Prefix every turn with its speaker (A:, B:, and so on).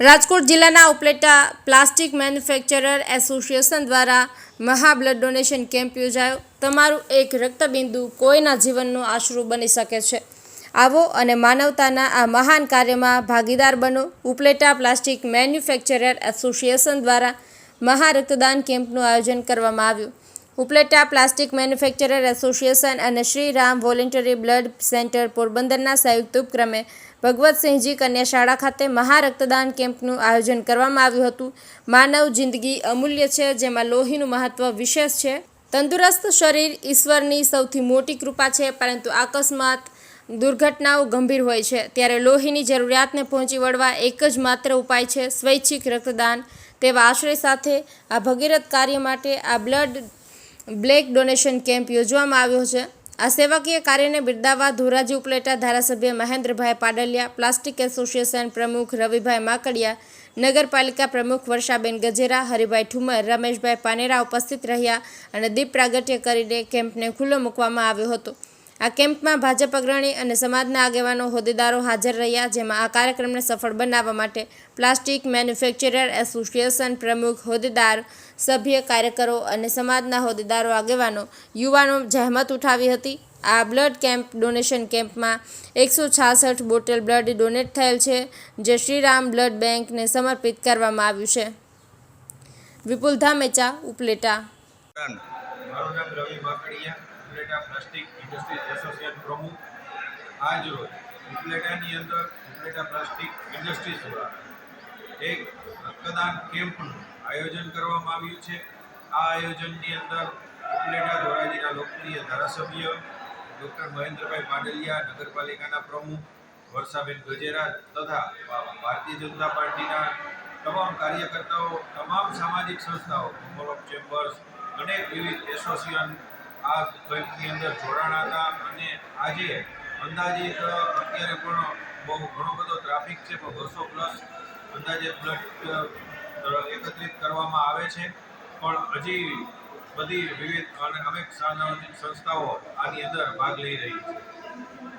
A: રાજકોટ જિલ્લાના Upleta plastic manufacturer association દ્વારા મહા બ્લડ ડોનેશન કેમ્પ યોજાયો। તમારું એક રક્તબિંદુ કોઈના જીવનનો આશરો બની શકે છે। આવો અને માનવતાના આ મહાન કાર્યમાં ભાગીદાર બનો। ઉપલેટા પ્લાસ્ટિક મેન્યુફેક્ચરર એસોસિએશન દ્વારા મહા રક્તદાન કેમ્પનું આયોજન કરવામાં આવ્યું। ઉપલેટા પ્લાસ્ટિક મેન્યુફેક્ચરર એસોસિએશન અને Shri Ram voluntary blood centre પોરબંદરના સંયુક્ત ઉપક્રમે ભગવતસિંહજી કન્યા શાળા ખાતે મહા રક્તદાન કેમ્પનું આયોજન કરવામાં આવ્યું હતું। માનવ જિંદગી અમૂલ્ય છે, જેમાં લોહીનું મહત્વ વિશેષ છે। તંદુરસ્ત શરીર ઈશ્વરની સૌથી મોટી કૃપા છે, પરંતુ અકસ્માત દુર્ઘટનાઓ ગંભીર હોય છે, ત્યારે લોહીની જરૂરિયાતને પહોંચી વળવા એક જ માત્ર ઉપાય છે સ્વૈચ્છિક રક્તદાન। તેવા આશય સાથે આ ભગીરથ કાર્ય માટે આ બ્લડ ડોનેશન કેમ્પ યોજવામાં આવ્યો છે। આ સેવાકીય કાર્યને બિરદાવવા ધોરાજી ઉપલેટા ધારાસભ્ય મહેન્દ્રભાઈ પાડલિયા, પ્લાસ્ટિક એસોસિએશન પ્રમુખ રવિભાઈ માકડિયા, નગરપાલિકા પ્રમુખ વર્ષાબેન ગજેરા, હરિભાઈ ઠુમર, રમેશભાઈ પાનેરા ઉપસ્થિત રહ્યા અને દીપ પ્રાગટ્ય કરીને કેમ્પને ખુલ્લો મૂકવામાં આવ્યો હતો। આ કેમ્પમાં ભાજપ અગ્રણી અને સમાજના આગેવાનો હોદ્દેદારો હાજર રહ્યા, જેમાં આ કાર્યક્રમને સફળ બનાવવા માટે પ્લાસ્ટિક મેન્યુફેક્ચરર એસોસિએશન પ્રમુખ, હોદ્દેદાર, સભ્ય, કાર્યકરો અને સમાજના હોદ્દેદારો, આગેવાનો, યુવાનો જહેમત ઉઠાવી હતી। આ બ્લડ ડોનેશન કેમ્પમાં 166 બોટલ બ્લડ ડોનેટ થયેલ છે, જે શ્રીરામ બ્લડ બેંકને સમર્પિત કરવામાં આવ્યું છે। વિપુલ ધામેચા, ઉપલેટા।
B: મારું નામ રવિ Makadiya, Upleta plastic industries association પ્રમુખ। આજ રોજ ઉપલેટાની અંદર ઉપલેટા પ્લાસ્ટિક ઇન્ડસ્ટ્રીઝ દ્વારા એક રક્તદાન કેમ્પનું આયોજન કરવામાં આવ્યું છે। આ આયોજનની અંદર ઉપલેટા ધોરાજીના લોકપ્રિય ધારાસભ્ય ડૉક્ટર મહેન્દ્રભાઈ પાડલિયા, નગરપાલિકાના પ્રમુખ વર્ષાબેન ગજેરા તથા ભારતીય જનતા પાર્ટીના તમામ કાર્યકર્તાઓ, તમામ સામાજિક સંસ્થાઓ, મેમ્બર ઓફ ચેમ્બર્સ, અનેક વિવિધ એસોસિએશન આ કેમ્પની અંદર જોડાણા હતા। અને આજે અંદાજિત અત્યારે પણ ઘણો બધો ટ્રાફિક છે, પણ 200 પ્લસ અંદાજે બ્લડ એકત્રિત કરવામાં આવે છે। પણ હજી બધી વિવિધ અને અનેક સામાજિક સંસ્થાઓ આની અંદર ભાગ લઈ રહી છે।